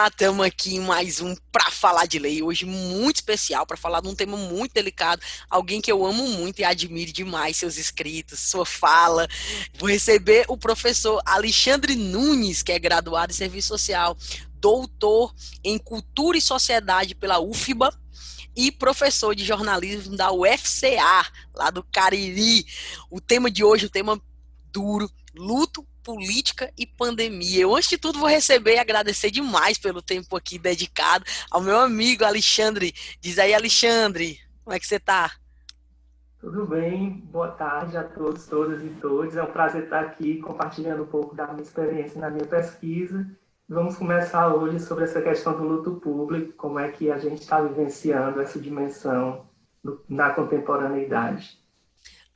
Estamos aqui em mais um para falar de lei, hoje muito especial, para falar de um tema muito delicado, alguém que eu amo muito e admiro demais seus escritos, sua fala. Vou receber o professor Alexandre Nunes, que é graduado em Serviço Social, doutor em Cultura e Sociedade pela UFBA e professor de jornalismo da UFCA, lá do Cariri. O tema de hoje, o tema duro, luto, política e pandemia. Eu, antes de tudo, vou receber e agradecer demais pelo tempo aqui dedicado ao meu amigo Alexandre. Diz aí, Alexandre, como é que você tá? Tudo bem? Boa tarde a todos, todas e todos. É um prazer estar aqui compartilhando um pouco da minha experiência na minha pesquisa. Vamos começar hoje sobre essa questão do luto público, como é que a gente está vivenciando essa dimensão na contemporaneidade.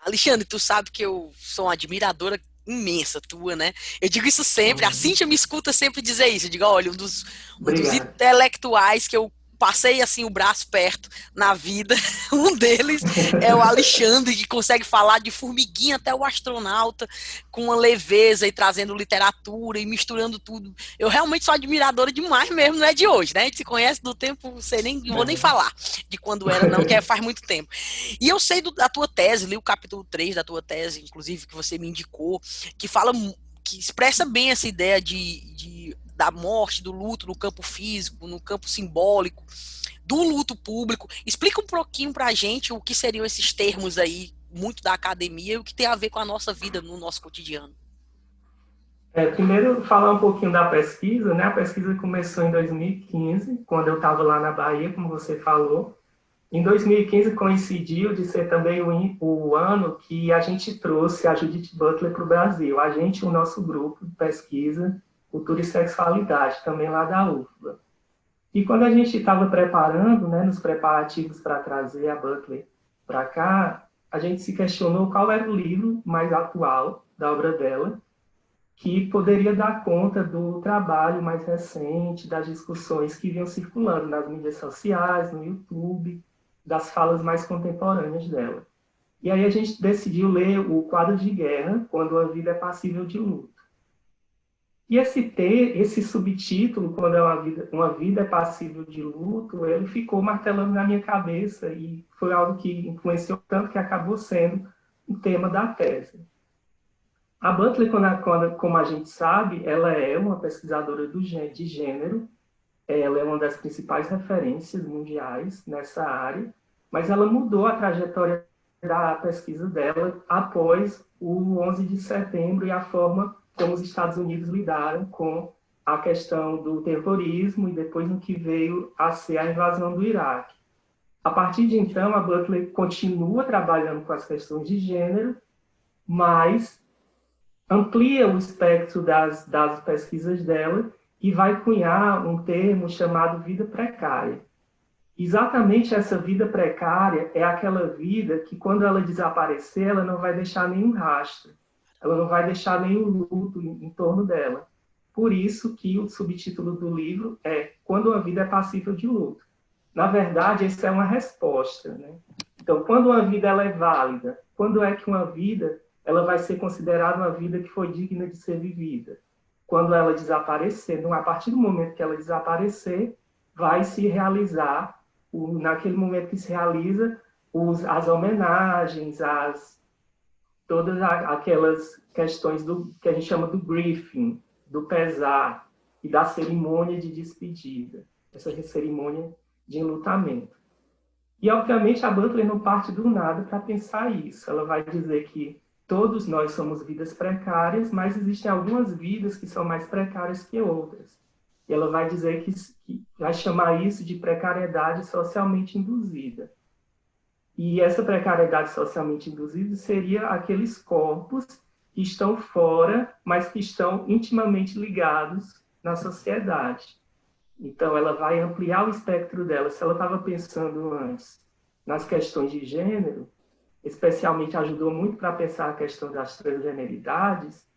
Alexandre, tu sabe que eu sou uma admiradora imensa tua, né? Eu digo isso sempre, a Uhum. Cíntia me escuta sempre dizer isso. Eu digo, olha, um dos Obrigado. intelectuais que eu passei assim o braço perto na vida, um deles é o Alexandre, que consegue falar de formiguinha até o astronauta com uma leveza e trazendo literatura e misturando tudo. Eu realmente sou admiradora demais mesmo, não é de hoje, né? A gente se conhece do tempo, sei nem, não vou nem Uhum. falar de quando era, não, que faz muito tempo. E eu sei da tua tese, li o capítulo 3 da tua tese, inclusive, que você me indicou, que fala, que expressa bem essa ideia da morte, do luto no campo físico, no campo simbólico, do luto público. Explica um pouquinho pra gente o que seriam esses termos aí, muito da academia, e o que tem a ver com a nossa vida no nosso cotidiano. Primeiro, falar um pouquinho da pesquisa, né? A pesquisa começou em 2015, quando eu estava lá na Bahia, como você falou. Em 2015 coincidiu de ser também o ano que a gente trouxe a Judith Butler para o Brasil. A gente, o nosso grupo de pesquisa, Cultura e Sexualidade, também lá da UFBA. E quando a gente estava preparando, né, nos preparativos para trazer a Butler para cá, a gente se questionou qual era o livro mais atual da obra dela, que poderia dar conta do trabalho mais recente, das discussões que vinham circulando nas mídias sociais, no YouTube, das falas mais contemporâneas dela. E aí a gente decidiu ler o Quadro de Guerra, Quando a Vida é Passível de Luto. E esse subtítulo, Quando uma vida é passível de luto, ele ficou martelando na minha cabeça e foi algo que influenciou tanto que acabou sendo o tema da tese. A Butler, como a gente sabe, ela é uma pesquisadora de gênero, ela é uma das principais referências mundiais nessa área, mas ela mudou a trajetória da pesquisa dela após o 11 de setembro e a forma como os Estados Unidos lidaram com a questão do terrorismo e depois no que veio a ser a invasão do Iraque. A partir de então, a Butler continua trabalhando com as questões de gênero, mas amplia o espectro das pesquisas dela e vai cunhar um termo chamado vida precária. Exatamente essa vida precária é aquela vida que, quando ela desaparecer, ela não vai deixar nenhum rastro, ela não vai deixar nenhum luto em torno dela. Por isso que o subtítulo do livro é Quando a Vida é Passível de Luto. Na verdade, essa é uma resposta, né? Então, quando uma vida ela é válida, quando é que uma vida ela vai ser considerada uma vida que foi digna de ser vivida? Quando ela desaparecer, não, a partir do momento que ela desaparecer, vai se realizar, naquele momento que se realiza, as homenagens, todas aquelas questões que a gente chama do briefing, do pesar e da cerimônia de despedida, essa cerimônia de enlutamento. E, obviamente, a Butler não parte do nada para pensar isso. Ela vai dizer que todos nós somos vidas precárias, mas existem algumas vidas que são mais precárias que outras. E ela vai dizer que vai chamar isso de precariedade socialmente induzida. E essa precariedade socialmente induzida seria aqueles corpos que estão fora, mas que estão intimamente ligados na sociedade. Então, ela vai ampliar o espectro dela. Se ela estava pensando antes nas questões de gênero, especialmente ajudou muito para pensar a questão das transgeneridades,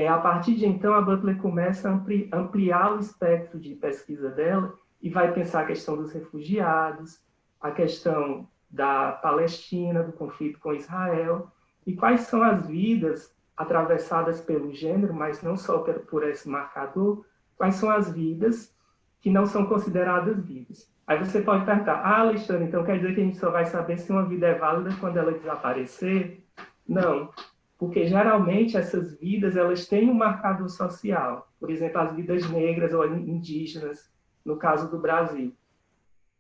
a partir de então, a Butler começa a ampliar o espectro de pesquisa dela e vai pensar a questão dos refugiados, a questão da Palestina, do conflito com Israel, e quais são as vidas atravessadas pelo gênero, mas não só por esse marcador, quais são as vidas que não são consideradas vidas. Aí você pode perguntar, Alexandre, então quer dizer que a gente só vai saber se uma vida é válida quando ela desaparecer? Não, porque geralmente essas vidas elas têm um marcador social. Por exemplo, as vidas negras ou indígenas, no caso do Brasil.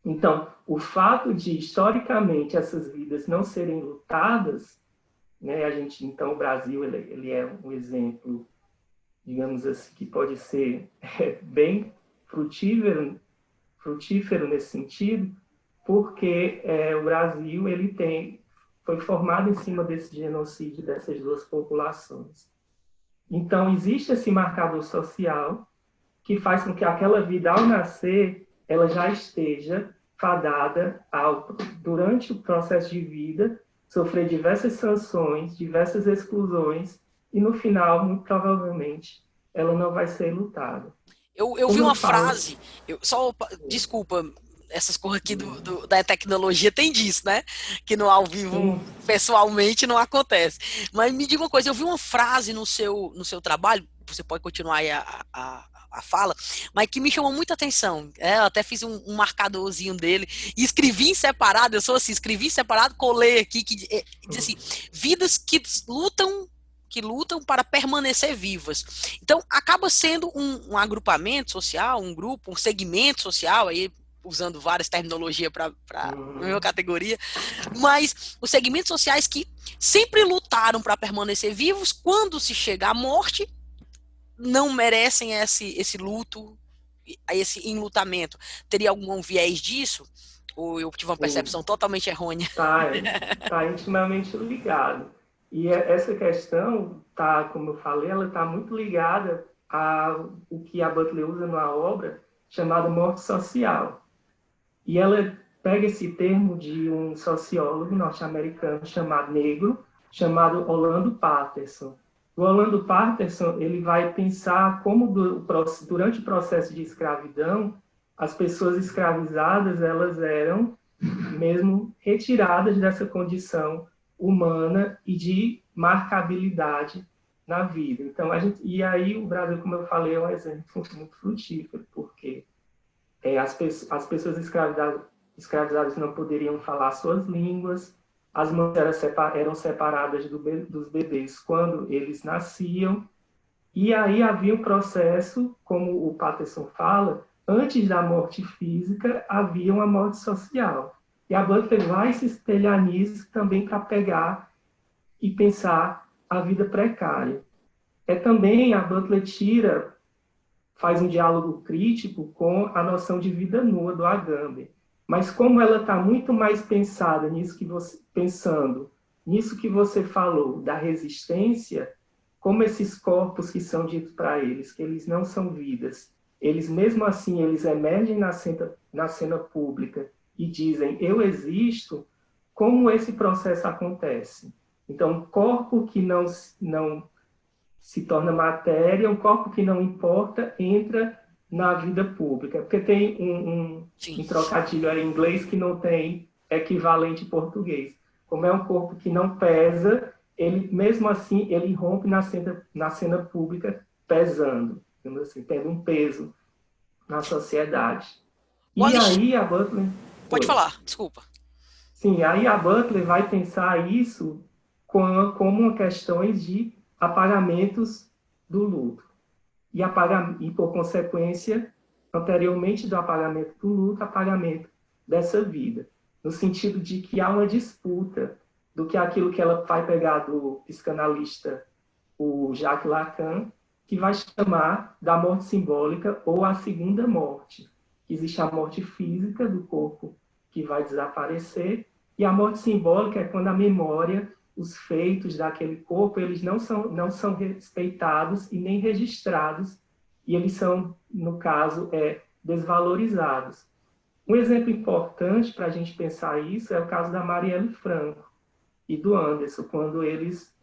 Então, o fato de, historicamente, essas vidas não serem lutadas, né, então, o Brasil ele é um exemplo, digamos assim, que pode ser bem frutífero nesse sentido, porque o Brasil foi formado em cima desse genocídio dessas duas populações. Então, existe esse marcador social que faz com que aquela vida, ao nascer, ela já esteja fadada durante o processo de vida, sofrer diversas sanções, diversas exclusões, e no final, muito provavelmente, ela não vai ser lutada. Eu vi uma frase, desculpa, essas coisas aqui da tecnologia tem disso, né? Que no ao vivo, pessoalmente, não acontece. Mas me diga uma coisa, eu vi uma frase no seu trabalho, você pode continuar aí a fala, mas que me chamou muita atenção. Eu até fiz um marcadorzinho dele e escrevi em separado, eu sou assim, escrevi em separado, colei aqui, que diz assim, vidas que lutam para permanecer vivas. Então, acaba sendo um agrupamento social, um grupo, um segmento social, aí usando várias terminologias para a minha categoria, mas os segmentos sociais que sempre lutaram para permanecer vivos, quando se chega à morte, não merecem esse luto, esse enlutamento. Teria algum viés disso? Ou eu tive uma percepção totalmente errônea? Tá intimamente ligado. E essa questão, como eu falei, ela está muito ligada ao que a Butler usa numa obra chamada Morte Social. E ela pega esse termo de um sociólogo norte-americano chamado Orlando Patterson. O Orlando Patterson ele vai pensar como durante o processo de escravidão as pessoas escravizadas elas eram mesmo retiradas dessa condição humana e de marcabilidade na vida. Então e aí o Brasil, como eu falei, é um exemplo muito frutífero, porque as pessoas escravizadas não poderiam falar suas línguas, as mães eram separadas dos bebês quando eles nasciam, e aí havia um processo, como o Patterson fala, antes da morte física, havia uma morte social. E a Butler vai se espelhar nisso também para pegar e pensar a vida precária. Também a Butler faz um diálogo crítico com a noção de vida nua do Agamben. Mas como ela está muito mais pensada pensando nisso que você falou, da resistência, como esses corpos que são ditos para eles, que eles não são vidas, eles mesmo assim, eles emergem na cena pública e dizem, eu existo, como esse processo acontece? Então, um corpo que não se torna matéria, um corpo que não importa, entra na vida pública. Porque tem um trocadilho em inglês que não tem equivalente em português. Como é um corpo que não pesa, ele mesmo assim ele rompe na cena pública pesando, assim, tendo um peso na sociedade. Aí a Butler... Pode falar, desculpa. Sim, aí a Butler vai pensar isso como questões de apagamentos do luto. E, por consequência, anteriormente do apagamento do luto, apagamento dessa vida. No sentido de que há uma disputa do que aquilo que ela vai pegar do psicanalista, o Jacques Lacan, que vai chamar da morte simbólica ou a segunda morte. Existe a morte física do corpo que vai desaparecer, e a morte simbólica é quando a memória, os feitos daquele corpo, eles não são respeitados e nem registrados, e eles são, no caso, desvalorizados. Um exemplo importante para a gente pensar isso é o caso da Marielle Franco e do Anderson, quando eles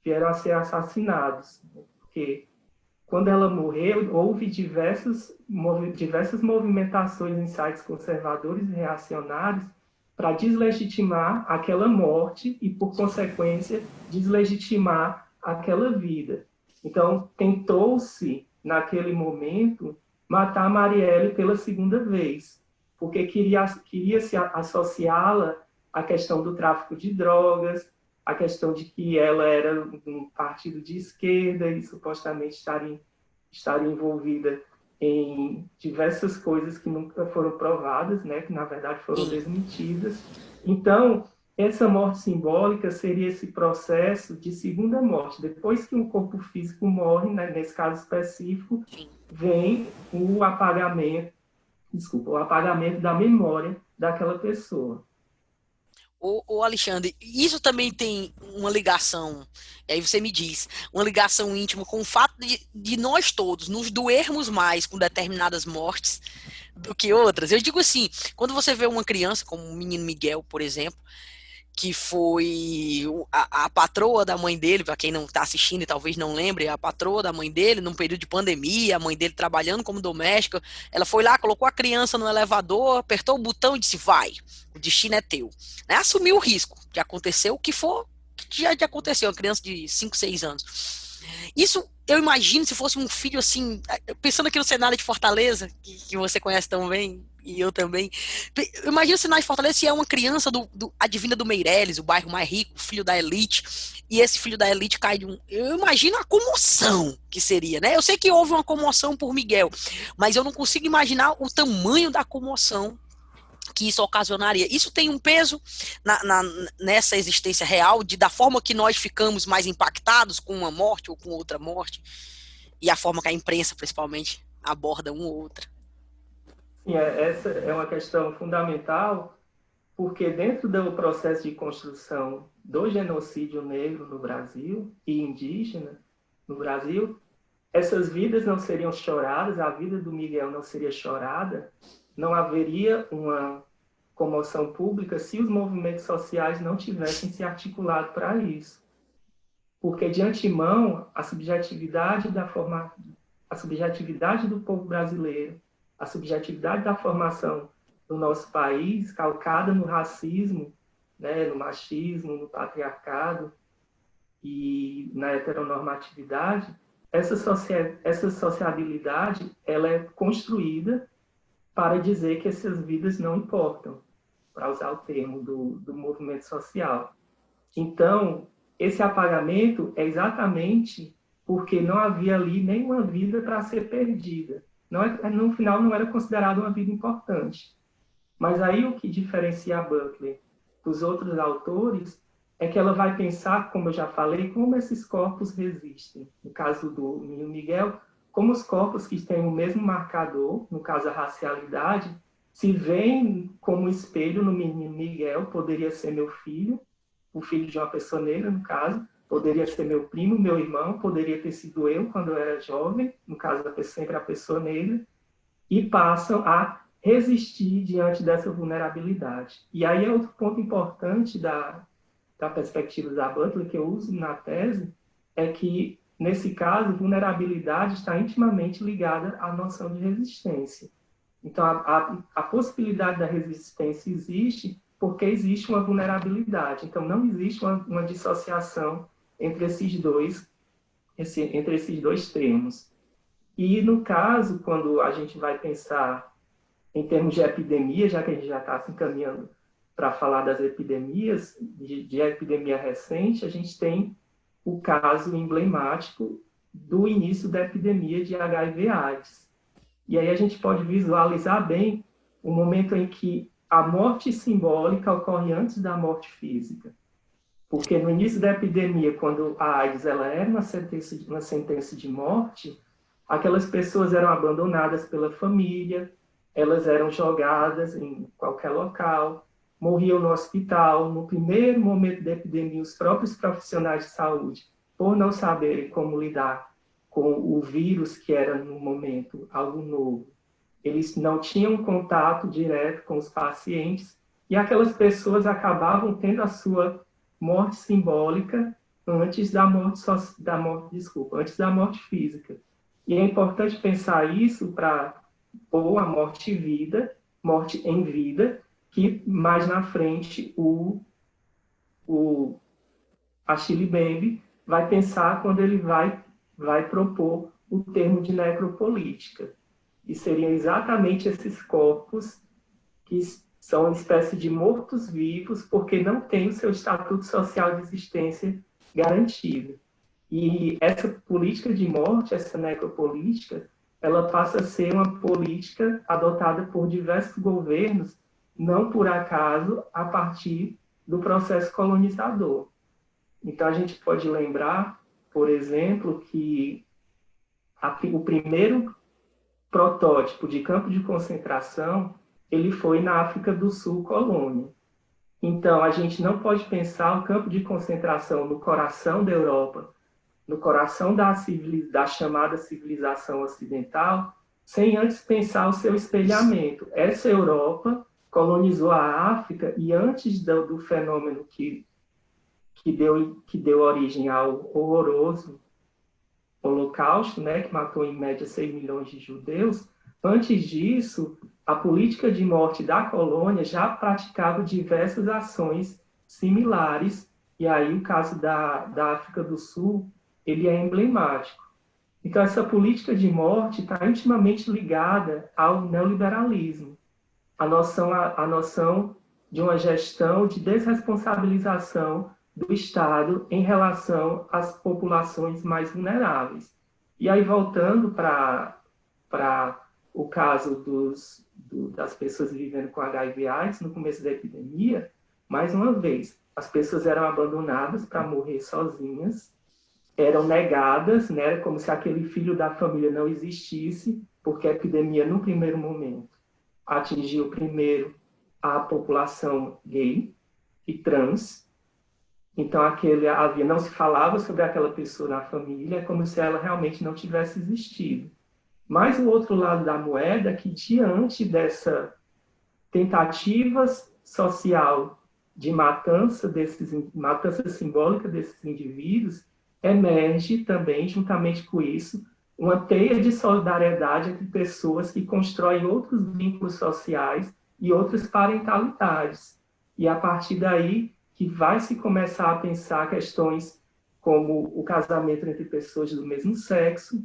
vieram a ser assassinados. Porque quando ela morreu, houve diversas movimentações em sites conservadores e reacionários para deslegitimar aquela morte e, por consequência, deslegitimar aquela vida. Então, tentou-se, naquele momento, matar a Marielle pela segunda vez, porque queria se associá-la à questão do tráfico de drogas, a questão de que ela era um partido de esquerda e supostamente estaria envolvida em diversas coisas que nunca foram provadas, né, que na verdade foram Sim. desmentidas. Então, essa morte simbólica seria esse processo de segunda morte. Depois que um corpo físico morre, né, nesse caso específico, Sim. vem o apagamento da memória daquela pessoa. Ô Alexandre, isso também tem uma ligação, aí você me diz, uma ligação íntima com o fato de nós todos nos doermos mais com determinadas mortes do que outras. Eu digo assim, quando você vê uma criança, como o menino Miguel, por exemplo, que foi a patroa da mãe dele, para quem não está assistindo e talvez não lembre, a patroa da mãe dele, num período de pandemia, a mãe dele trabalhando como doméstica, ela foi lá, colocou a criança no elevador, apertou o botão e disse, vai, o destino é teu. Né? Assumiu o risco de acontecer o que for, que já aconteceu, uma criança de 5, 6 anos. Isso, eu imagino, se fosse um filho assim, pensando aqui no cenário de Fortaleza, que você conhece tão bem, e eu também. Imagina o cenário de Fortaleza se é uma criança advinda do Meireles, o bairro mais rico, filho da elite, e esse filho da elite cai de um. Eu imagino a comoção que seria, né? Eu sei que houve uma comoção por Miguel, mas eu não consigo imaginar o tamanho da comoção que isso ocasionaria. Isso tem um peso nessa existência real, da forma que nós ficamos mais impactados com uma morte ou com outra morte, e a forma que a imprensa, principalmente, aborda uma ou outra. Sim, essa é uma questão fundamental, porque dentro do processo de construção do genocídio negro no Brasil e indígena no Brasil, essas vidas não seriam choradas, a vida do Miguel não seria chorada, não haveria uma comoção pública se os movimentos sociais não tivessem se articulado para isso. Porque, de antemão, a subjetividade do povo brasileiro, a subjetividade da formação do nosso país, calcada no racismo, né, no machismo, no patriarcado e na heteronormatividade, essa sociabilidade ela é construída para dizer que essas vidas não importam, para usar o termo do movimento social. Então, esse apagamento é exatamente porque não havia ali nenhuma vida para ser perdida. No final, não era considerada uma vida importante. Mas aí o que diferencia a Butler dos outros autores é que ela vai pensar, como eu já falei, como esses corpos resistem. No caso do menino Miguel, como os corpos que têm o mesmo marcador, no caso a racialidade, se veem como espelho no menino Miguel, poderia ser meu filho, o filho de uma pessoa negra, no caso, poderia ser meu primo, meu irmão, poderia ter sido eu quando eu era jovem, no caso sempre a pessoa negra, e passam a resistir diante dessa vulnerabilidade. E aí é outro ponto importante da perspectiva da Butler, que eu uso na tese, é que, nesse caso, vulnerabilidade está intimamente ligada à noção de resistência. Então, a possibilidade da resistência existe porque existe uma vulnerabilidade. Então, não existe uma dissociação entre entre esses dois termos. E, no caso, quando a gente vai pensar em termos de epidemia, já que a gente já está se encaminhando para falar das epidemias, de epidemia recente, a gente tem o caso emblemático do início da epidemia de HIV/AIDS. E aí a gente pode visualizar bem o momento em que a morte simbólica ocorre antes da morte física. Porque no início da epidemia, quando a AIDS ela era uma sentença de morte, aquelas pessoas eram abandonadas pela família, elas eram jogadas em qualquer local, morriam no hospital. No primeiro momento da epidemia, os próprios profissionais de saúde, por não saberem como lidar com o vírus que era no momento algo novo, eles não tinham contato direto com os pacientes e aquelas pessoas acabavam tendo a sua morte simbólica antes da morte física. E é importante pensar isso para pôr a morte morte em vida, que mais na frente o Achille Mbembe vai pensar quando ele vai propor o termo de necropolítica. e seriam exatamente esses corpos que são uma espécie de mortos-vivos, porque não têm o seu estatuto social de existência garantido. E essa política de morte, essa necropolítica, ela passa a ser uma política adotada por diversos governos, não por acaso, a partir do processo colonizador. Então, a gente pode lembrar, por exemplo, que o primeiro protótipo de campo de concentração ele foi na África do Sul, colônia. Então, a gente não pode pensar o campo de concentração no coração da Europa, no coração da chamada civilização ocidental, sem antes pensar o seu espelhamento. Essa Europa colonizou a África e antes do fenômeno que deu origem ao horroroso Holocausto, né, que matou em média 6 milhões de judeus, antes disso, a política de morte da colônia já praticava diversas ações similares, e aí o caso da África do Sul, ele é emblemático. Então, essa política de morte está intimamente ligada ao neoliberalismo, a noção de uma gestão de desresponsabilização do Estado em relação às populações mais vulneráveis. E aí, voltando para o caso das pessoas vivendo com HIV/AIDS no começo da epidemia, mais uma vez, as pessoas eram abandonadas para morrer sozinhas, eram negadas, né, como se aquele filho da família não existisse, porque a epidemia, no primeiro momento, atingiu primeiro a população gay e trans. Então, não se falava sobre aquela pessoa na família, como se ela realmente não tivesse existido. Mas o outro lado da moeda é que, diante dessa tentativa social de matança simbólica desses indivíduos, emerge também, juntamente com isso, uma teia de solidariedade entre pessoas que constroem outros vínculos sociais e outras parentalidades. E, a partir daí, que vai se começar a pensar questões como o casamento entre pessoas do mesmo sexo,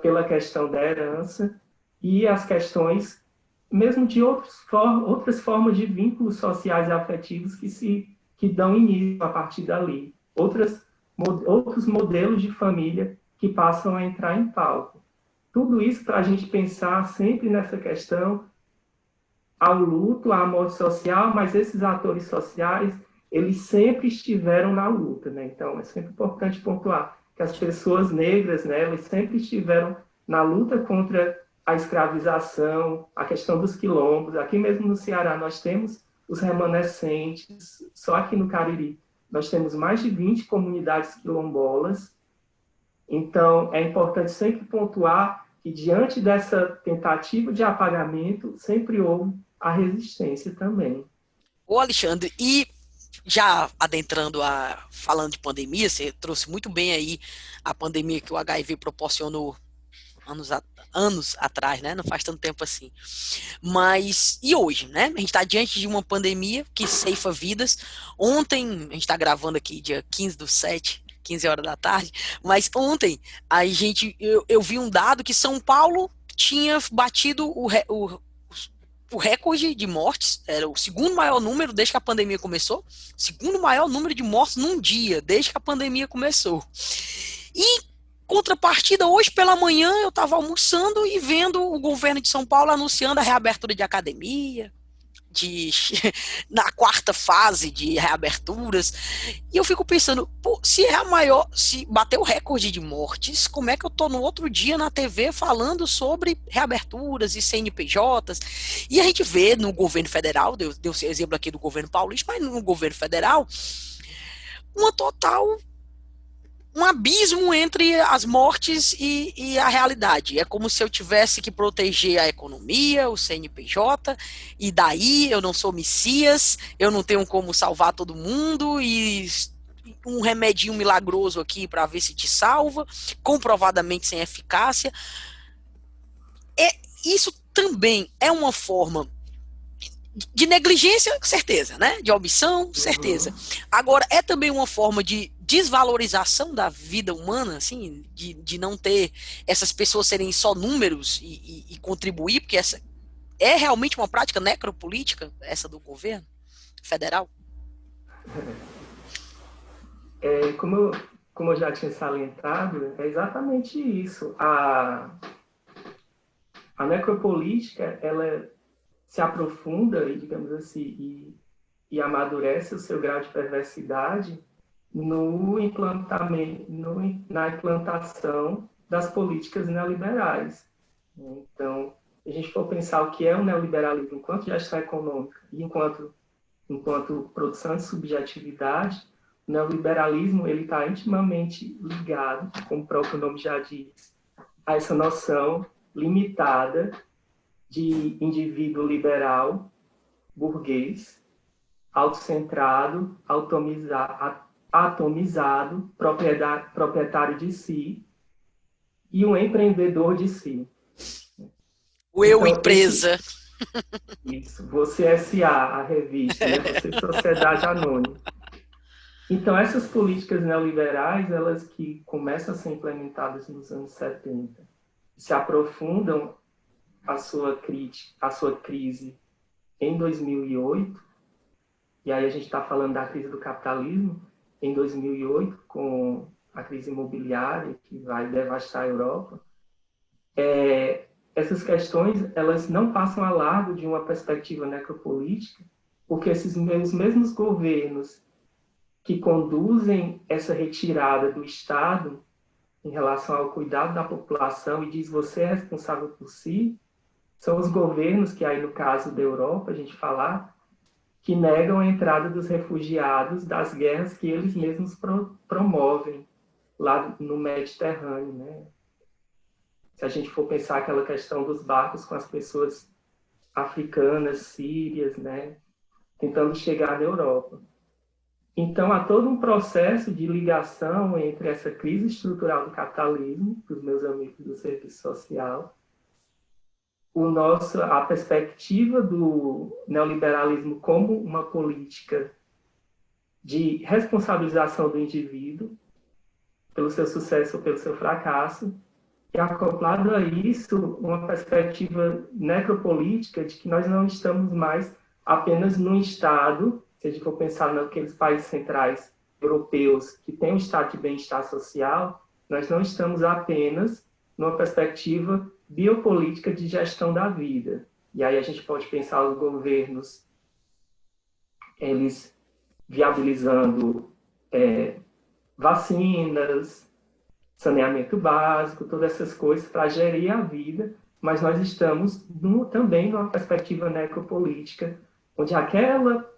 pela questão da herança, e as questões mesmo de outras formas de vínculos sociais e afetivos que dão início a partir dali. Outros modelos de família que passam a entrar em pauta. Tudo isso para a gente pensar sempre nessa questão ao luto, à morte social, mas esses atores sociais, eles sempre estiveram na luta, né? Então, é sempre importante pontuar que as pessoas negras, né, elas sempre estiveram na luta contra a escravização, a questão dos quilombos. Aqui mesmo no Ceará nós temos os remanescentes, só aqui no Cariri nós temos mais de 20 comunidades quilombolas. Então, é importante sempre pontuar que, diante dessa tentativa de apagamento, sempre houve a resistência também. Ô, Alexandre, e já adentrando falando de pandemia, você trouxe muito bem aí a pandemia que o HIV proporcionou anos atrás, né? Não faz tanto tempo assim. Mas, e hoje, né? A gente está diante de uma pandemia que ceifa vidas. Ontem, a gente está gravando aqui dia 15/7, 15 horas da tarde, mas ontem eu vi um dado que São Paulo tinha batido o recorde de mortes, era o segundo maior número desde que a pandemia começou, segundo maior número de mortes num dia, desde que a pandemia começou. E, contrapartida, hoje pela manhã eu estava almoçando e vendo o governo de São Paulo anunciando a reabertura de academia, na quarta fase de reaberturas, e eu fico pensando, pô, se bater o recorde de mortes, como é que eu tô no outro dia na TV falando sobre reaberturas e CNPJs? E a gente vê no governo federal, deu exemplo aqui do governo paulista, mas no governo federal, um abismo entre as mortes e a realidade. É como se eu tivesse que proteger a economia, o CNPJ, e daí eu não sou Messias, eu não tenho como salvar todo mundo, e um remedinho milagroso aqui para ver se te salva, comprovadamente sem eficácia. Isso também é uma forma de negligência, certeza, né? De omissão, certeza. Agora, é também uma forma de desvalorização da vida humana, assim, de não ter essas pessoas serem só números e contribuir, porque essa é realmente uma prática necropolítica, essa do governo federal? Como eu já tinha salientado, é exatamente isso. A necropolítica, ela se aprofunda, digamos assim, e amadurece o seu grau de perversidade na implantação das políticas neoliberais. Então, se a gente for pensar o que é o neoliberalismo enquanto gestão econômica e enquanto produção de subjetividade, o neoliberalismo está intimamente ligado, como o próprio nome já diz, a essa noção limitada de indivíduo liberal, burguês, autocentrado, atomizado, proprietário de si e um empreendedor de si. O eu empresa. Isso, Você S.A., a revista, né? Você Sociedade Anônima. Então, essas políticas neoliberais, elas que começam a ser implementadas nos anos 70, se aprofundam a sua crise em 2008, e aí a gente está falando da crise do capitalismo, em 2008, com a crise imobiliária, que vai devastar a Europa. Essas questões, elas não passam a largo de uma perspectiva necropolítica, porque os mesmos governos que conduzem essa retirada do Estado em relação ao cuidado da população e diz você é responsável por si, são os governos que aí no caso da Europa, a gente falar, que negam a entrada dos refugiados das guerras que eles mesmos promovem lá no Mediterrâneo, né? Se a gente for pensar aquela questão dos barcos com as pessoas africanas, sírias, né, tentando chegar na Europa. Então, há todo um processo de ligação entre essa crise estrutural do capitalismo, para os meus amigos do serviço social, a perspectiva do neoliberalismo como uma política de responsabilização do indivíduo pelo seu sucesso ou pelo seu fracasso, e acoplado a isso, uma perspectiva necropolítica de que nós não estamos mais apenas num Estado, se a gente for pensar naqueles países centrais europeus que têm um estado de bem-estar social, nós não estamos apenas numa perspectiva biopolítica de gestão da vida. E aí a gente pode pensar os governos, eles viabilizando vacinas, saneamento básico, todas essas coisas para gerir a vida, mas nós estamos também numa perspectiva necropolítica, onde aquela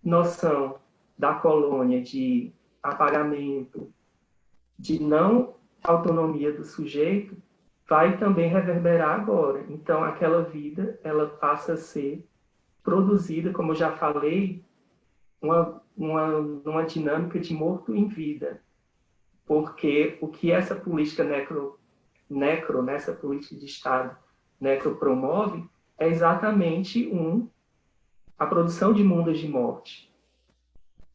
noção da colônia de apagamento, de não autonomia do sujeito, vai também reverberar agora. Então, aquela vida, ela passa a ser produzida, como eu já falei, numa dinâmica de morto em vida. Porque o que essa política essa política de Estado necro promove é exatamente a produção de mundos de morte.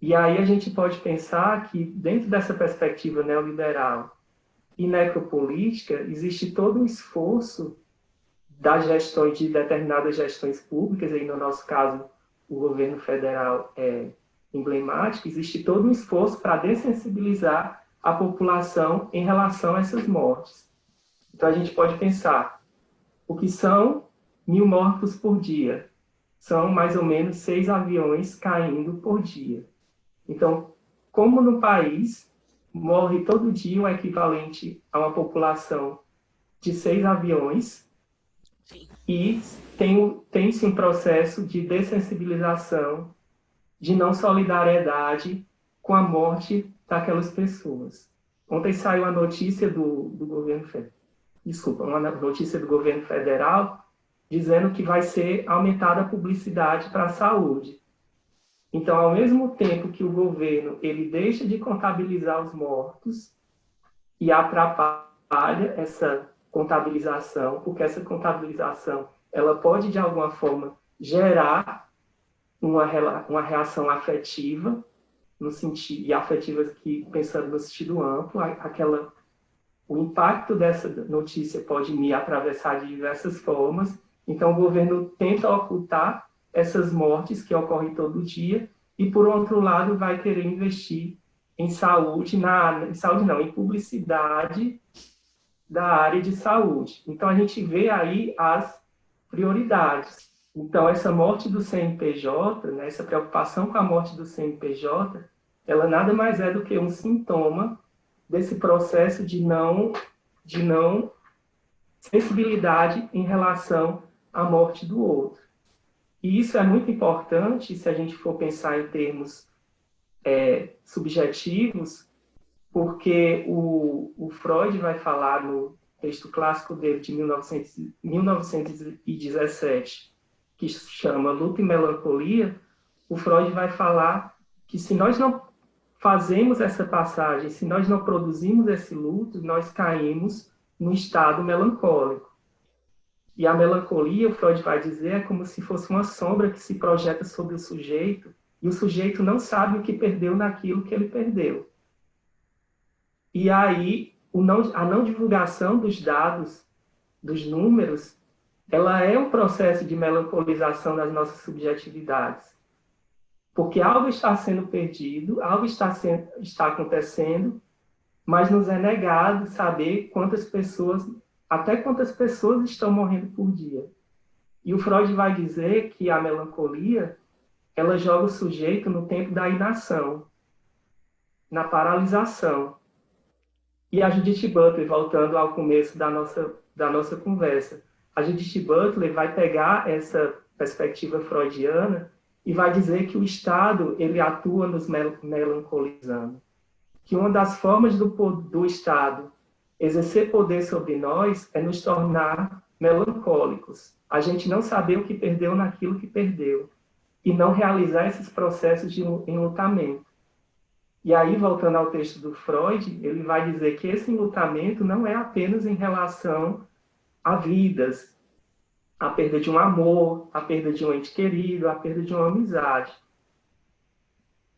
E aí a gente pode pensar que, dentro dessa perspectiva neoliberal e necropolítica, existe todo um esforço das gestões, de determinadas gestões públicas, aí no nosso caso o governo federal é emblemático, existe todo um esforço para dessensibilizar a população em relação a essas mortes. Então a gente pode pensar, o que são 1.000 mortos por dia? São mais ou menos 6 aviões caindo por dia. Então, como no país morre todo dia o equivalente a uma população de 6 aviões, e tem-se um processo de dessensibilização, de não solidariedade com a morte daquelas pessoas. Ontem saiu a notícia do governo federal, uma notícia do governo federal dizendo que vai ser aumentada a publicidade para a saúde. Então, ao mesmo tempo que o governo ele deixa de contabilizar os mortos e atrapalha essa contabilização, porque essa contabilização ela pode, de alguma forma, gerar uma reação afetiva no sentido, e afetivas que, pensando no sentido amplo, o impacto dessa notícia pode me atravessar de diversas formas. Então, o governo tenta ocultar essas mortes que ocorrem todo dia e, por outro lado, vai querer investir em saúde, em publicidade da área de saúde. Então, a gente vê aí as prioridades. Então, essa morte do CNPJ, né, essa preocupação com a morte do CNPJ, ela nada mais é do que um sintoma desse processo de não sensibilidade em relação à morte do outro. E isso é muito importante se a gente for pensar em termos subjetivos, porque o Freud vai falar no texto clássico dele de 1917, que se chama Luto e Melancolia. O Freud vai falar que se nós não fazemos essa passagem, se nós não produzimos esse luto, nós caímos num estado melancólico. E a melancolia, o Freud vai dizer, é como se fosse uma sombra que se projeta sobre o sujeito, e o sujeito não sabe o que perdeu naquilo que ele perdeu. E aí, a não divulgação dos dados, dos números, ela é um processo de melancolização das nossas subjetividades. Porque algo está sendo perdido, algo está acontecendo, mas nos é negado saber até quantas pessoas estão morrendo por dia. E o Freud vai dizer que a melancolia, ela joga o sujeito no tempo da inação, na paralisação. E a Judith Butler, voltando ao começo da nossa conversa, a Judith Butler vai pegar essa perspectiva freudiana e vai dizer que o Estado ele atua nos melancolizando. Que uma das formas do Estado exercer poder sobre nós é nos tornar melancólicos. A gente não saber o que perdeu naquilo que perdeu e não realizar esses processos de enlutamento. E aí, voltando ao texto do Freud, ele vai dizer que esse enlutamento não é apenas em relação a vidas, a perda de um amor, a perda de um ente querido, a perda de uma amizade.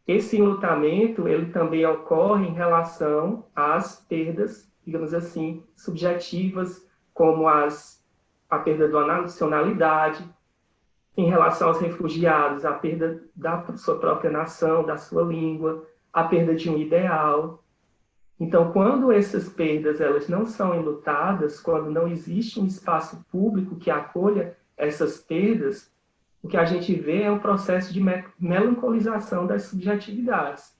Esse enlutamento, ele também ocorre em relação às perdas, digamos assim, subjetivas, como a perda da nacionalidade, em relação aos refugiados, a perda da sua própria nação, da sua língua, a perda de um ideal. Então, quando essas perdas elas não são enlutadas, quando não existe um espaço público que acolha essas perdas, o que a gente vê é um processo de melancolização das subjetividades.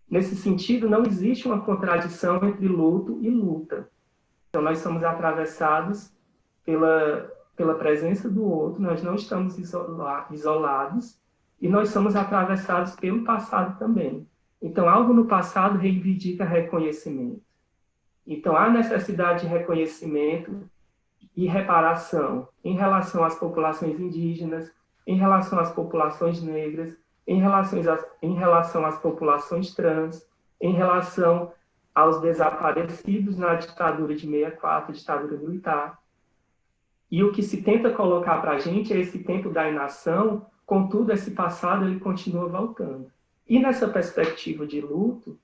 Nesse sentido, não existe uma contradição entre luto e luta. Então, nós somos atravessados pela presença do outro, nós não estamos isolados, e nós somos atravessados pelo passado também. Então, algo no passado reivindica reconhecimento. Então, há necessidade de reconhecimento e reparação em relação às populações indígenas, em relação às populações negras, em relação às populações trans, em relação aos desaparecidos na ditadura de 64, ditadura militar. E o que se tenta colocar para a gente é esse tempo da inação, contudo, esse passado ele continua voltando. E nessa perspectiva de luto,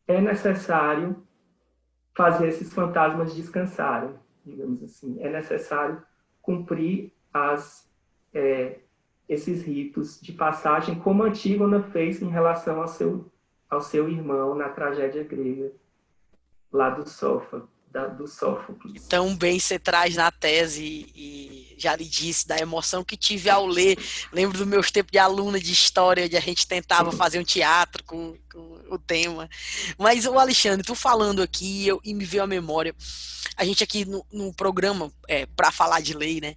é necessário fazer esses fantasmas descansarem, digamos assim. É necessário cumprir esses ritos de passagem, como Antígona fez em relação ao seu irmão na tragédia grega, lá do Sófocles. Tão bem você traz na tese e já lhe disse da emoção que tive ao ler. Lembro dos meus tempos de aluna de história, onde a gente tentava fazer um teatro com o tema. Mas, o Alexandre, tu falando aqui, e me veio à memória, a gente aqui no programa, para falar de lei, né?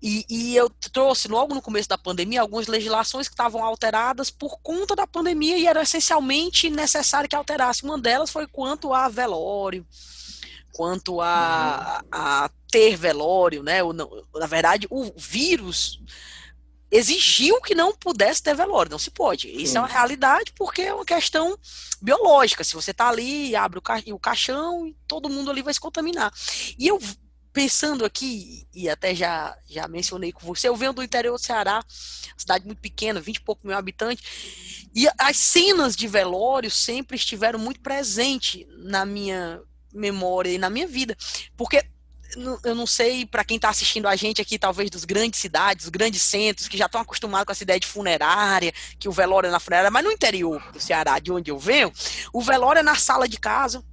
E eu trouxe, logo no começo da pandemia, algumas legislações que estavam alteradas por conta da pandemia e era essencialmente necessário que alterasse. Uma delas foi quanto a velório, quanto a ter velório, né? Na verdade, o vírus exigiu que não pudesse ter velório, não se pode. Isso é uma realidade porque é uma questão biológica. Se você está ali, abre o caixão e todo mundo ali vai se contaminar. E eu pensando aqui, e até já mencionei com você, eu venho do interior do Ceará, cidade muito pequena, 20 e pouco mil habitantes, e as cenas de velório sempre estiveram muito presentes na minha memória e na minha vida, porque eu não sei, para quem está assistindo a gente aqui, talvez dos grandes cidades, dos grandes centros, que já estão acostumados com essa ideia de funerária, que o velório é na funerária, mas no interior do Ceará, de onde eu venho, o velório é na sala de casa,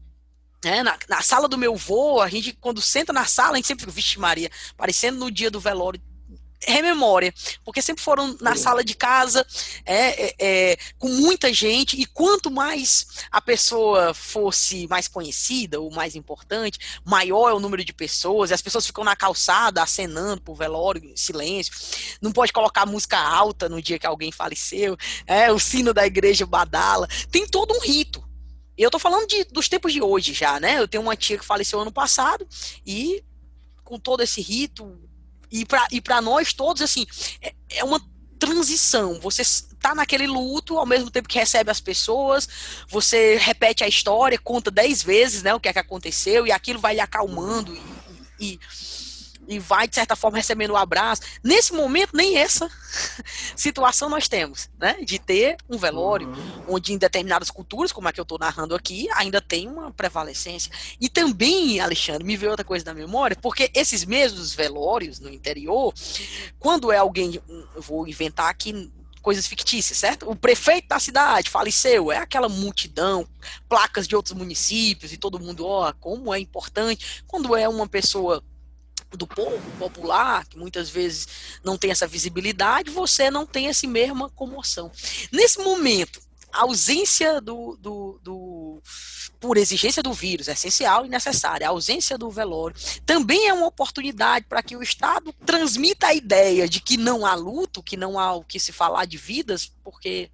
na sala do meu avô, a gente, quando senta na sala, a gente sempre fica, vixe Maria, parecendo no dia do velório, rememória, porque sempre foram na Sim. sala de casa, com muita gente, e quanto mais a pessoa fosse mais conhecida, ou mais importante, maior é o número de pessoas, e as pessoas ficam na calçada, acenando pro velório, em silêncio, não pode colocar música alta no dia que alguém faleceu, o sino da igreja badala, tem todo um rito. E eu tô falando dos tempos de hoje já, né? Eu tenho uma tia que faleceu ano passado, e com todo esse rito, e para nós todos, assim, é uma transição. Você tá naquele luto, ao mesmo tempo que recebe as pessoas, você repete a história, conta 10 vezes, né, o que é que aconteceu, e aquilo vai lhe acalmando, e, e vai, de certa forma, recebendo o um abraço. Nesse momento, nem essa situação nós temos, né? De ter um velório, Uhum. onde em determinadas culturas, como a que eu estou narrando aqui, ainda tem uma prevalecência. E também, Alexandre, me veio outra coisa na memória, porque esses mesmos velórios no interior, quando é alguém, eu vou inventar aqui coisas fictícias, certo? O prefeito da cidade faleceu, é aquela multidão, placas de outros municípios e todo mundo, ó, como é importante. Quando é uma pessoa do povo popular, que muitas vezes não tem essa visibilidade, você não tem essa mesma comoção. Nesse momento, a ausência por exigência do vírus, é essencial e necessária, a ausência do velório, também é uma oportunidade para que o Estado transmita a ideia de que não há luto, que não há o que se falar de vidas, porque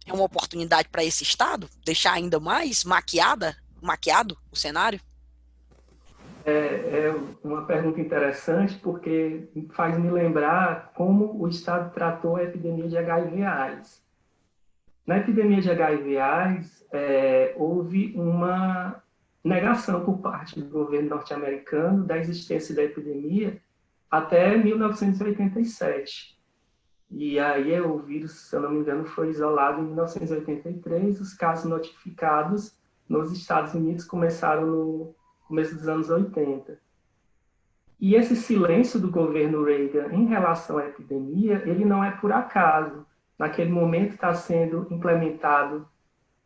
é uma oportunidade para esse Estado deixar ainda mais maquiado o cenário. É uma pergunta interessante porque faz me lembrar como o Estado tratou a epidemia de HIV/AIDS. Na epidemia de HIV/AIDS, houve uma negação por parte do governo norte-americano da existência da epidemia até 1987. E aí o vírus, se eu não me engano, foi isolado em 1983. Os casos notificados nos Estados Unidos começaram no começo dos anos 80. E esse silêncio do governo Reagan em relação à epidemia, ele não é por acaso. Naquele momento está sendo implementado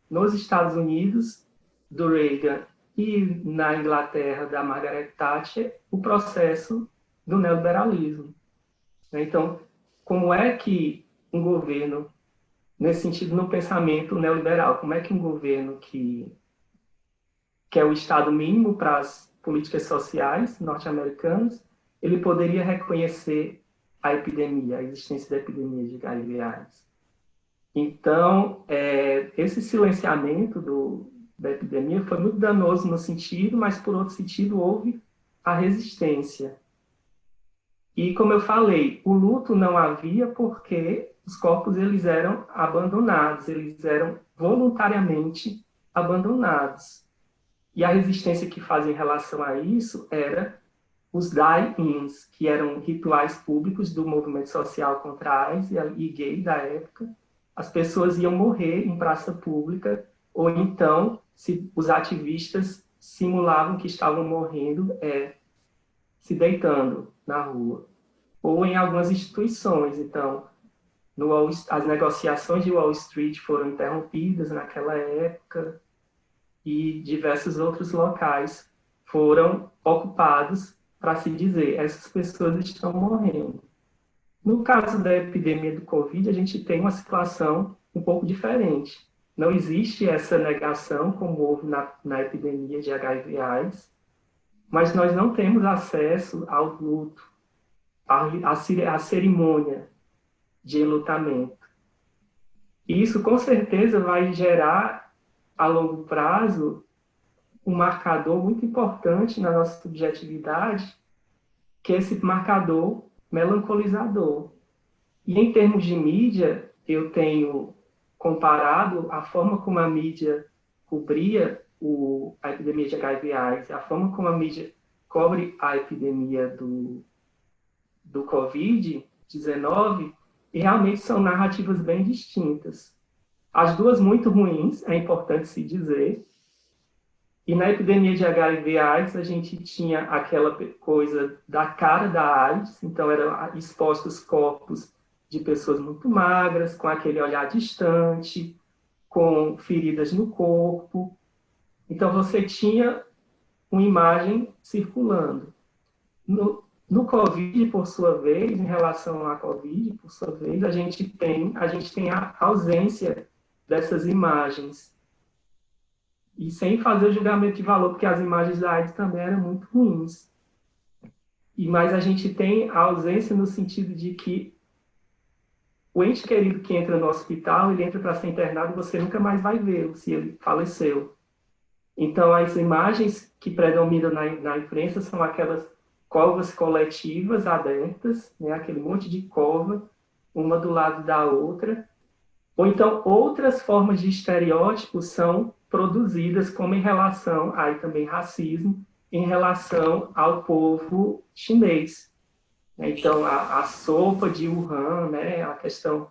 nos Estados Unidos, do Reagan, e na Inglaterra, da Margaret Thatcher, o processo do neoliberalismo. Então, como é que um governo, nesse sentido, no pensamento neoliberal, como é que um governo que é o Estado mínimo para as políticas sociais norte-americanas, ele poderia reconhecer a epidemia, a existência da epidemia de HIV/AIDS? Então, esse silenciamento da epidemia foi muito danoso no sentido, mas por outro sentido houve a resistência. E como eu falei, o luto não havia porque os corpos eles eram abandonados, eles eram voluntariamente abandonados. E a resistência que fazia em relação a isso era os die-ins, que eram rituais públicos do movimento social contra a AIDS e gay da época. As pessoas iam morrer em praça pública, ou então, se os ativistas simulavam que estavam morrendo se deitando na rua. Ou em algumas instituições. Então, as negociações de Wall Street foram interrompidas naquela época, e diversos outros locais foram ocupados para se dizer essas pessoas estão morrendo. No caso da epidemia do Covid, a gente tem uma situação um pouco diferente. Não existe essa negação como houve na epidemia de HIV/AIDS, mas nós não temos acesso ao luto, à cerimônia de enlutamento. E isso, com certeza, vai gerar, a longo prazo, um marcador muito importante na nossa subjetividade, que é esse marcador melancolizador. E em termos de mídia, eu tenho comparado a forma como a mídia cobria a epidemia de HIV/AIDS, a forma como a mídia cobre a epidemia do Covid-19, e realmente são narrativas bem distintas. As duas muito ruins, é importante se dizer. E na epidemia de HIV/AIDS, a gente tinha aquela coisa da cara da AIDS, então eram expostos corpos de pessoas muito magras, com aquele olhar distante, com feridas no corpo. Então você tinha uma imagem circulando. No Covid, por sua vez, em relação à Covid, por sua vez, a gente tem a ausência dessas imagens. E sem fazer julgamento de valor, porque as imagens da AIDS também eram muito ruins. Mas a gente tem a ausência no sentido de que o ente querido que entra no hospital, ele entra para ser internado e você nunca mais vai vê-lo, se ele faleceu. Então, as imagens que predominam na imprensa são aquelas covas coletivas abertas, né, aquele monte de cova, uma do lado da outra. Ou então, outras formas de estereótipos são produzidas, como em relação, aí também racismo, em relação ao povo chinês. Então, a sopa de Wuhan, né, a questão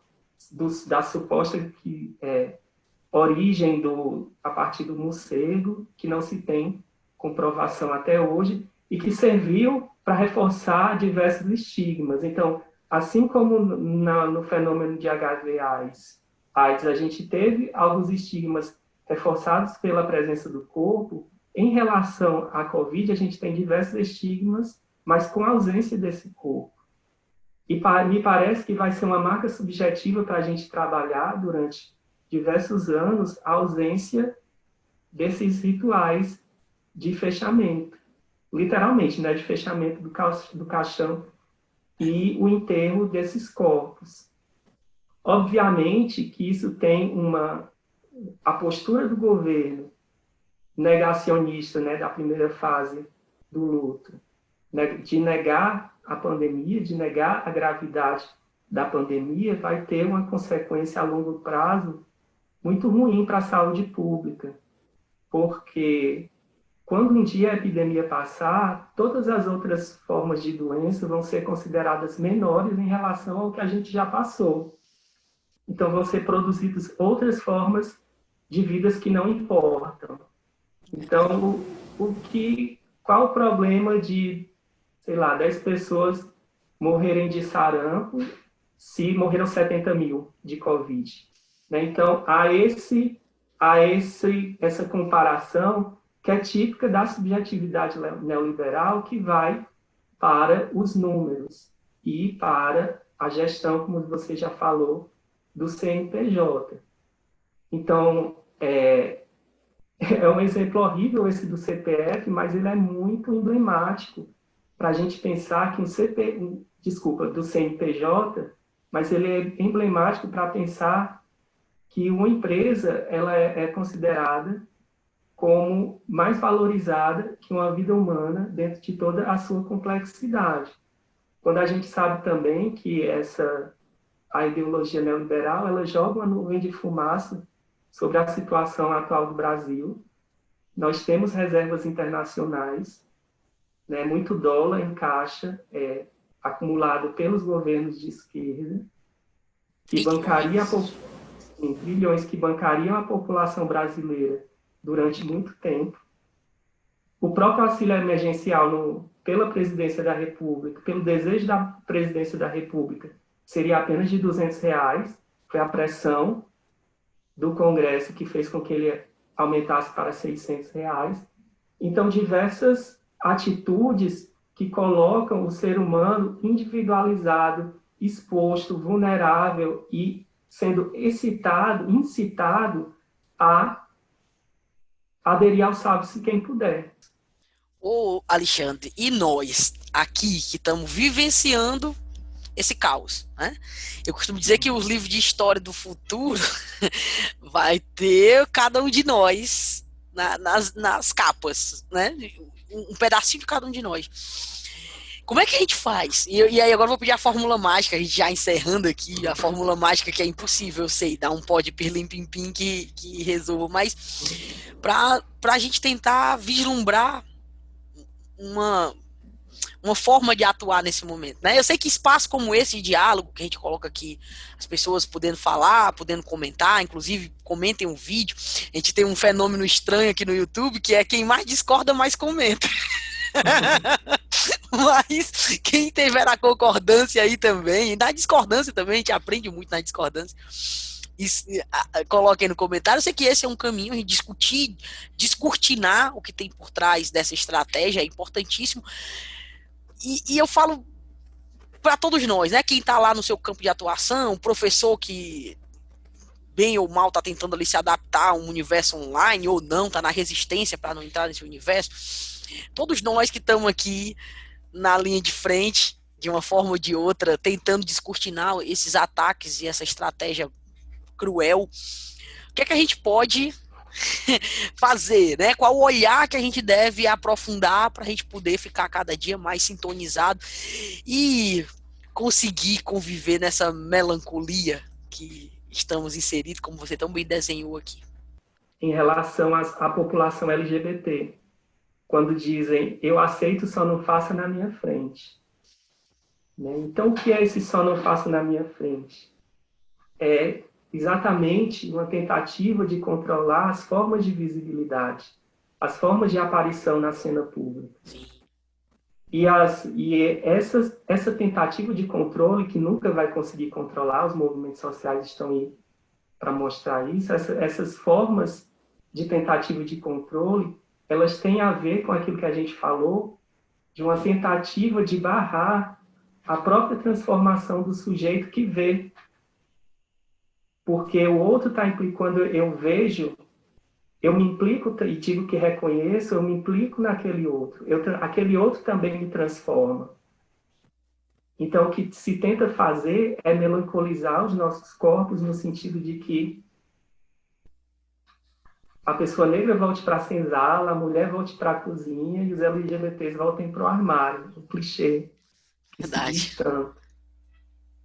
da suposta origem a partir do morcego, que não se tem comprovação até hoje, e que serviu para reforçar diversos estigmas. Então, assim como no fenômeno de HIV/AIDS, a gente teve alguns estigmas reforçados pela presença do corpo, em relação à Covid, a gente tem diversos estigmas, mas com ausência desse corpo. E me parece que vai ser uma marca subjetiva para a gente trabalhar durante diversos anos a ausência desses rituais de fechamento, literalmente, né, de fechamento do caixão e o enterro desses corpos. Obviamente que isso tem a postura do governo negacionista, né, da primeira fase do luto, né, de negar a pandemia, de negar a gravidade da pandemia, vai ter uma consequência a longo prazo muito ruim para a saúde pública, porque quando um dia a epidemia passar, todas as outras formas de doença vão ser consideradas menores em relação ao que a gente já passou. Então, vão ser produzidas outras formas de vidas que não importam. Então, qual o problema de, sei lá, 10 pessoas morrerem de sarampo se morreram 70 mil de Covid? Né? Então, há essa comparação que é típica da subjetividade neoliberal, que vai para os números e para a gestão, como você já falou, do CNPJ. Então, é um exemplo horrível esse do CPF, mas ele é muito emblemático para a gente pensar que do CNPJ, mas ele é emblemático para pensar que uma empresa ela é considerada como mais valorizada que uma vida humana dentro de toda a sua complexidade. Quando a gente sabe também que a ideologia neoliberal ela joga uma nuvem de fumaça sobre a situação atual do Brasil. Nós temos reservas internacionais, né, muito dólar em caixa acumulado pelos governos de esquerda, que trilhões que bancariam a população brasileira durante muito tempo. O próprio auxílio emergencial pela presidência da República, pelo desejo da presidência da República, seria apenas de R$200. Foi a pressão do Congresso que fez com que ele aumentasse para R$600. Então, diversas atitudes que colocam o ser humano individualizado, exposto, vulnerável e sendo incitado a aderir ao salve-se quem puder. Ô, Alexandre, e nós aqui que estamos vivenciando esse caos, né? Eu costumo dizer que os livros de história do futuro vai ter cada um de nós nas capas, né? Um pedacinho de cada um de nós. Como é que a gente faz? E aí agora eu vou pedir a fórmula mágica, a gente já encerrando aqui, a fórmula mágica que é impossível, eu sei, dar um pó de pirlim-pim-pim que resolva, mas pra gente tentar vislumbrar uma forma de atuar nesse momento, né? Eu sei que espaço como esse de diálogo que a gente coloca aqui, as pessoas podendo falar, podendo comentar, inclusive comentem um vídeo. A gente tem um fenômeno estranho aqui no YouTube, que é quem mais discorda, mais comenta. Mas quem tiver a concordância aí também, e na discordância também, a gente aprende muito na discordância. Coloquem no comentário. Eu sei que esse é um caminho, a gente discutir, descortinar o que tem por trás dessa estratégia é importantíssimo. E eu falo para todos nós, né? Quem está lá no seu campo de atuação, o professor que bem ou mal está tentando ali se adaptar a um universo online ou não, está na resistência para não entrar nesse universo. Todos nós que estamos aqui na linha de frente, de uma forma ou de outra, tentando descortinar esses ataques e essa estratégia cruel, o que é que a gente pode fazer, né? Qual o olhar que a gente deve aprofundar para a gente poder ficar cada dia mais sintonizado e conseguir conviver nessa melancolia que estamos inseridos, como você tão bem desenhou aqui. Em relação à população LGBT, quando dizem, eu aceito, só não faça na minha frente. Né? Então, o que é esse só não faça na minha frente? É exatamente uma tentativa de controlar as formas de visibilidade, as formas de aparição na cena pública. E essa tentativa de controle, que nunca vai conseguir controlar, os movimentos sociais estão aí para mostrar isso, essas formas de tentativa de controle, elas têm a ver com aquilo que a gente falou, de uma tentativa de barrar a própria transformação do sujeito que vê. Porque o outro está implicando, eu vejo, eu me implico e digo que reconheço, eu me implico naquele outro. Aquele outro também me transforma. Então, o que se tenta fazer é melancolizar os nossos corpos no sentido de que a pessoa negra volte para a senzala, a mulher volte para a cozinha e os LGBTs voltem para o armário, o clichê que se diz tanto.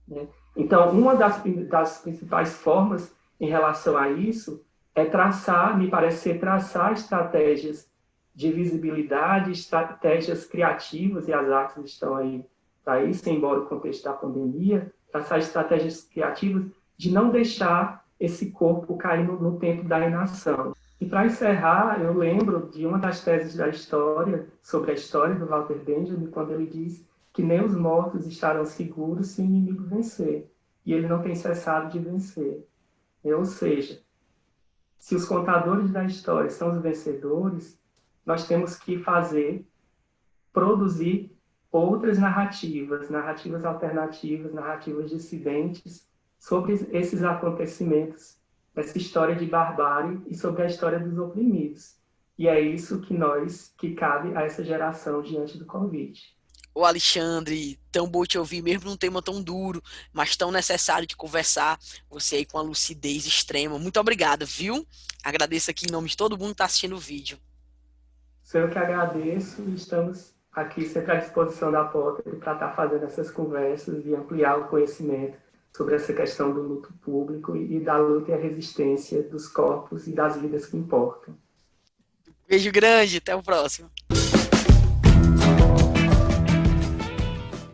Né? Então, uma das principais formas em relação a isso é traçar, me parece ser traçar estratégias de visibilidade, estratégias criativas, e as artes estão aí para isso, embora o contexto da pandemia, traçar estratégias criativas de não deixar esse corpo cair no tempo da inação. E para encerrar, eu lembro de uma das teses da história, sobre a história do Walter Benjamin, quando ele diz que nem os mortos estarão seguros se o inimigo vencer. E ele não tem cessado de vencer. Ou seja, se os contadores da história são os vencedores, nós temos que produzir outras narrativas alternativas, narrativas dissidentes sobre esses acontecimentos, essa história de barbárie e sobre a história dos oprimidos. E é isso que cabe a essa geração diante do convite. Ô Alexandre, tão bom te ouvir, mesmo num tema tão duro, mas tão necessário de conversar, você aí com a lucidez extrema. Muito obrigada, viu? Agradeço aqui em nome de todo mundo que está assistindo o vídeo. Sou eu que agradeço e estamos aqui sempre à disposição da Potter para estar fazendo essas conversas e ampliar o conhecimento sobre essa questão do luto público e da luta e a resistência dos corpos e das vidas que importam. Beijo grande, até o próximo.